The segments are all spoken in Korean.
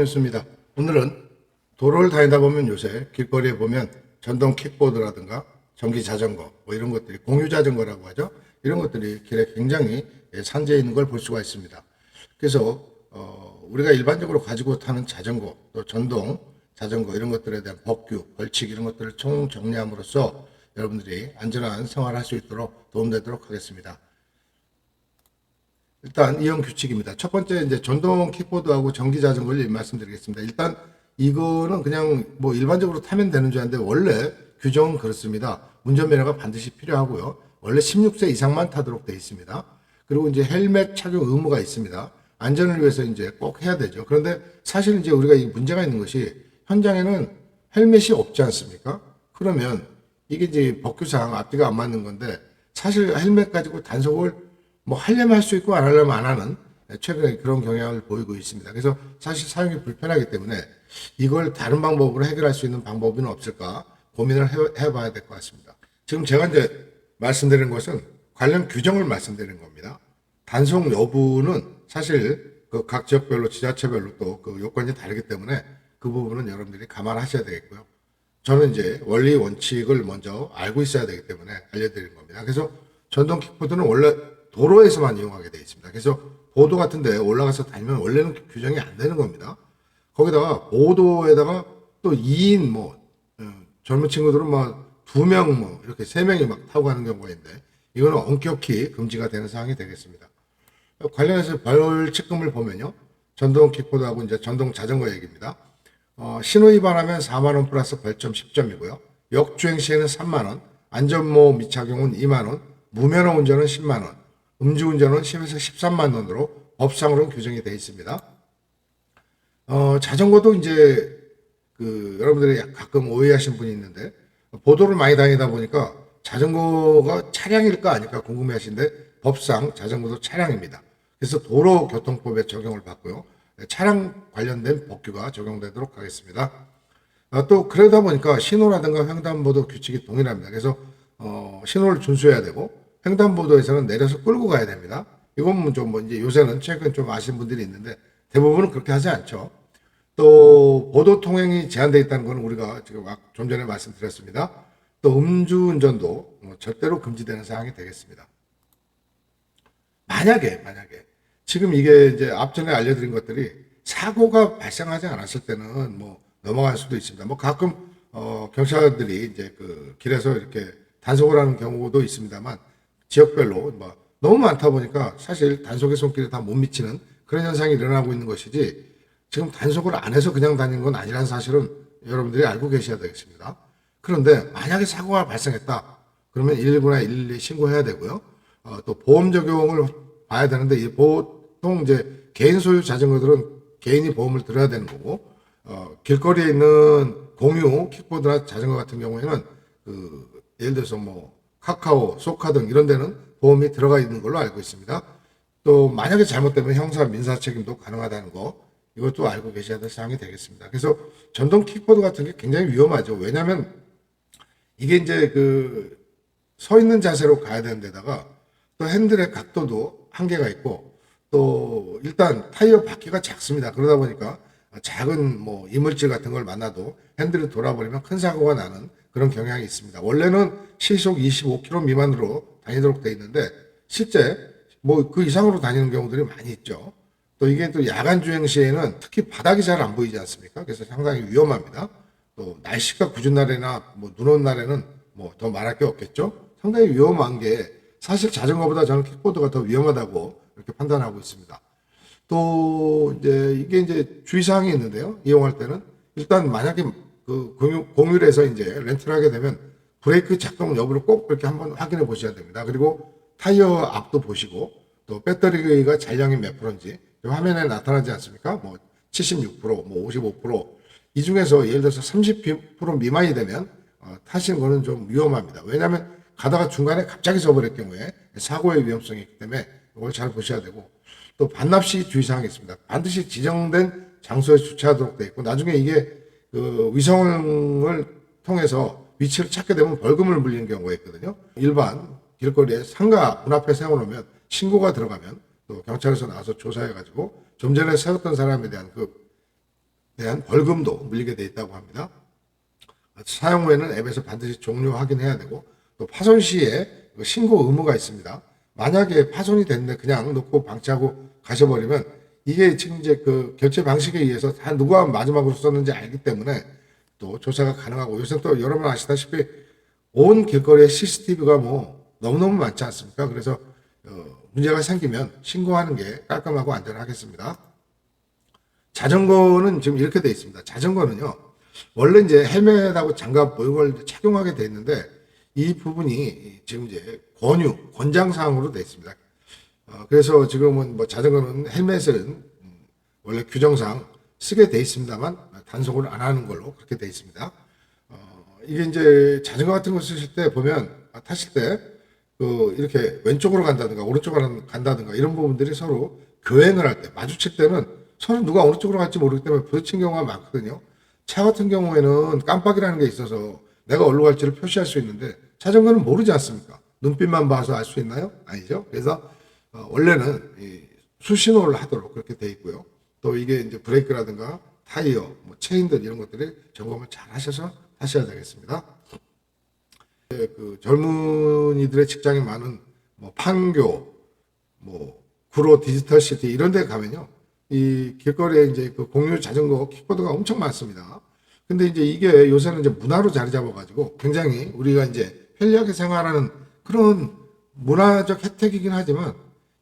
좋습니다. 오늘은 도로를 다니다 보면 요새 길거리에 보면 전동 킥보드라든가 전기 자전거 뭐 이런 것들이 공유 자전거라고 하죠. 이런 것들이 길에 굉장히 산재해 있는 걸 볼 수가 있습니다. 그래서 우리가 일반적으로 가지고 타는 자전거 또 전동 자전거 이런 것들에 대한 법규, 벌칙 이런 것들을 총 정리함으로써 여러분들이 안전한 생활을 할 수 있도록 도움되도록 하겠습니다. 일단 이용 규칙입니다. 첫 번째 이제 전동 킥보드하고 전기 자전거를 말씀드리겠습니다. 일단 이거는 그냥 뭐 일반적으로 타면 되는 줄 아는데 원래 규정은 그렇습니다. 운전면허가 반드시 필요하고요. 원래 16세 이상만 타도록 되어 있습니다. 그리고 이제 헬멧 착용 의무가 있습니다. 안전을 위해서 이제 꼭 해야 되죠. 그런데 사실 이제 우리가 이 문제가 있는 것이 현장에는 헬멧이 없지 않습니까? 그러면 이게 이제 법규상 앞뒤가 안 맞는 건데 사실 헬멧 가지고 단속을 뭐 하려면 할 수 있고 안 하려면 안 하는 최근에 그런 경향을 보이고 있습니다. 그래서 사실 사용이 불편하기 때문에 이걸 다른 방법으로 해결할 수 있는 방법은 없을까 고민을 해봐야 될 것 같습니다. 지금 제가 이제 말씀드리는 것은 관련 규정을 말씀드리는 겁니다. 단속 여부는 사실 그 각 지역별로 지자체별로 또 그 요건이 다르기 때문에 그 부분은 여러분들이 감안하셔야 되겠고요. 저는 이제 원리 원칙을 먼저 알고 있어야 되기 때문에 알려드리는 겁니다. 그래서 전동 킥보드는 원래 도로에서만 이용하게 되어 있습니다. 그래서 보도 같은 데 올라가서 다니면 원래는 규정이 안 되는 겁니다. 거기다가 보도에다가 또 2인 뭐 젊은 친구들은 뭐 2명 뭐 이렇게 3명이 막 타고 가는 경우가 있는데 이거는 엄격히 금지가 되는 사항이 되겠습니다. 관련해서 벌칙금을 보면요. 전동 킥보드하고 이제 전동 자전거 얘기입니다. 신호 위반하면 4만 원 플러스 벌점 10점이고요. 역주행 시에는 3만 원, 안전모 미착용은 2만 원, 무면허 운전은 10만 원, 음주운전은 10에서 13만 원으로 법상으로는 규정이 되어 있습니다. 자전거도 이제 여러분들이 가끔 오해하시는 분이 있는데 보도를 많이 다니다 보니까 자전거가 차량일까 아닐까 궁금해 하시는데 법상 자전거도 차량입니다. 그래서 도로교통법에 적용을 받고요. 차량 관련된 법규가 적용되도록 하겠습니다. 또 그러다 보니까 신호라든가 횡단보도 규칙이 동일합니다. 그래서 신호를 준수해야 되고 횡단보도에서는 내려서 끌고 가야 됩니다. 이건 좀 뭐 이제 요새는 최근 좀 아시는 분들이 있는데 대부분은 그렇게 하지 않죠. 또 보도 통행이 제한되어 있다는 것은 우리가 지금 좀 전에 말씀드렸습니다. 또 음주운전도 절대로 금지되는 사항이 되겠습니다. 만약에 지금 이게 이제 앞전에 알려드린 것들이 사고가 발생하지 않았을 때는 뭐 넘어갈 수도 있습니다. 뭐 가끔 경찰들이 이제 그 길에서 이렇게 단속을 하는 경우도 있습니다만 지역별로 뭐 너무 많다 보니까 사실 단속의 손길에 다 못 미치는 그런 현상이 일어나고 있는 것이지 지금 단속을 안 해서 그냥 다니는 건 아니라는 사실은 여러분들이 알고 계셔야 되겠습니다. 그런데 만약에 사고가 발생했다 그러면 119나 112 신고해야 되고요. 또 보험 적용을 봐야 되는데 보통 이제 개인 소유 자전거들은 개인이 보험을 들어야 되는 거고 길거리에 있는 공유 킥보드나 자전거 같은 경우에는 예를 들어서 뭐 카카오, 소카 등 이런 데는 보험이 들어가 있는 걸로 알고 있습니다. 또 만약에 잘못되면 형사 민사 책임도 가능하다는 거 이것도 알고 계셔야 될 사항이 되겠습니다. 그래서 전동 킥보드 같은 게 굉장히 위험하죠. 왜냐하면 이게 이제 서 있는 자세로 가야 되는 데다가 또 핸들의 각도도 한계가 있고 또 일단 타이어 바퀴가 작습니다. 그러다 보니까 작은 뭐 이물질 같은 걸 만나도 핸들이 돌아버리면 큰 사고가 나는 그런 경향이 있습니다. 원래는 시속 25km 미만으로 다니도록 되어 있는데 실제 뭐 그 이상으로 다니는 경우들이 많이 있죠. 또 이게 또 야간 주행 시에는 특히 바닥이 잘 안 보이지 않습니까? 그래서 상당히 위험합니다. 또 날씨가 궂은 날이나 뭐 눈 오는 날에는 뭐 더 말할 게 없겠죠. 상당히 위험한 게 사실 자전거보다 저는 킥보드가 더 위험하다고 이렇게 판단하고 있습니다. 또 이게 이제 주의사항이 있는데요. 이용할 때는 일단 만약에 공유를 해서 이제 렌트를 하게 되면 브레이크 작동 여부를 꼭 이렇게 한번 확인해 보셔야 됩니다. 그리고 타이어 앞도 보시고 또 배터리가 잔량이 몇 프로인지 화면에 나타나지 않습니까? 뭐 76%, 뭐 55%이 중에서 예를 들어서 30% 미만이 되면 타시는 거는 좀 위험합니다. 왜냐하면 가다가 중간에 갑자기 서버릴 경우에 사고의 위험성이 있기 때문에 이걸 잘 보셔야 되고 또 반납 시 주의사항이 있습니다. 반드시 지정된 장소에 주차하도록 되어 있고 나중에 이게 위성을 통해서 위치를 찾게 되면 벌금을 물리는 경우가 있거든요. 일반 길거리에 상가 문 앞에 세워놓으면 신고가 들어가면 또 경찰에서 나와서 조사해가지고 좀 전에 세웠던 사람에 대한 대한 벌금도 물리게 돼 있다고 합니다. 사용 후에는 앱에서 반드시 종료 확인해야 되고 또 파손 시에 신고 의무가 있습니다. 만약에 파손이 됐는데 그냥 놓고 방치하고 가셔버리면 이게 지금 이제 그 결제 방식에 의해서 다 누가 마지막으로 썼는지 알기 때문에 또 조사가 가능하고 요새 또 여러분 아시다시피 온 길거리에 CCTV가 뭐 너무너무 많지 않습니까? 그래서 문제가 생기면 신고하는 게 깔끔하고 안전하겠습니다. 자전거는 지금 이렇게 돼 있습니다. 자전거는요, 원래 이제 헬멧하고 장갑 뭐 이걸 착용하게 돼 있는데 이 부분이 지금 이제 권장 사항으로 돼 있습니다. 그래서 지금은 뭐 자전거는 헬멧은 원래 규정상 쓰게 돼 있습니다만 단속을 안 하는 걸로 그렇게 돼 있습니다. 이게 이제 자전거 같은 거 쓰실 때 보면 타실 때 이렇게 왼쪽으로 간다든가 오른쪽으로 간다든가 이런 부분들이 서로 교행을 할 때 마주칠 때는 서로 누가 어느 쪽으로 갈지 모르기 때문에 부딪힌 경우가 많거든요. 차 같은 경우에는 깜빡이라는 게 있어서 내가 어디로 갈지를 표시할 수 있는데 자전거는 모르지 않습니까? 눈빛만 봐서 알 수 있나요? 아니죠. 그래서 원래는 수신호를 하도록 그렇게 돼 있고요. 또 이게 이제 브레이크라든가 타이어, 뭐 체인들 이런 것들이 점검을 잘 하셔서 하셔야 되겠습니다. 그 젊은이들의 직장이 많은 뭐 판교, 뭐 구로 디지털시티 이런 데 가면요. 이 길거리에 이제 그 공유 자전거 킥보드가 엄청 많습니다. 근데 이제 이게 요새는 이제 문화로 자리 잡아가지고 굉장히 우리가 이제 편리하게 생활하는 그런 문화적 혜택이긴 하지만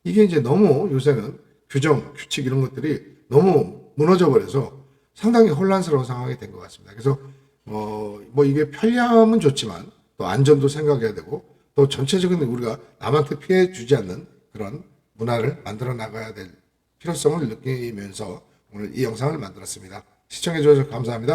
이게 이제 너무 요새는 규정, 규칙 이런 것들이 너무 무너져 버려서 상당히 혼란스러운 상황이 된 것 같습니다. 그래서 뭐 이게 편리함은 좋지만 또 안전도 생각해야 되고 또 전체적인 우리가 남한테 피해 주지 않는 그런 문화를 만들어 나가야 될 필요성을 느끼면서 오늘 이 영상을 만들었습니다. 시청해 주셔서 감사합니다.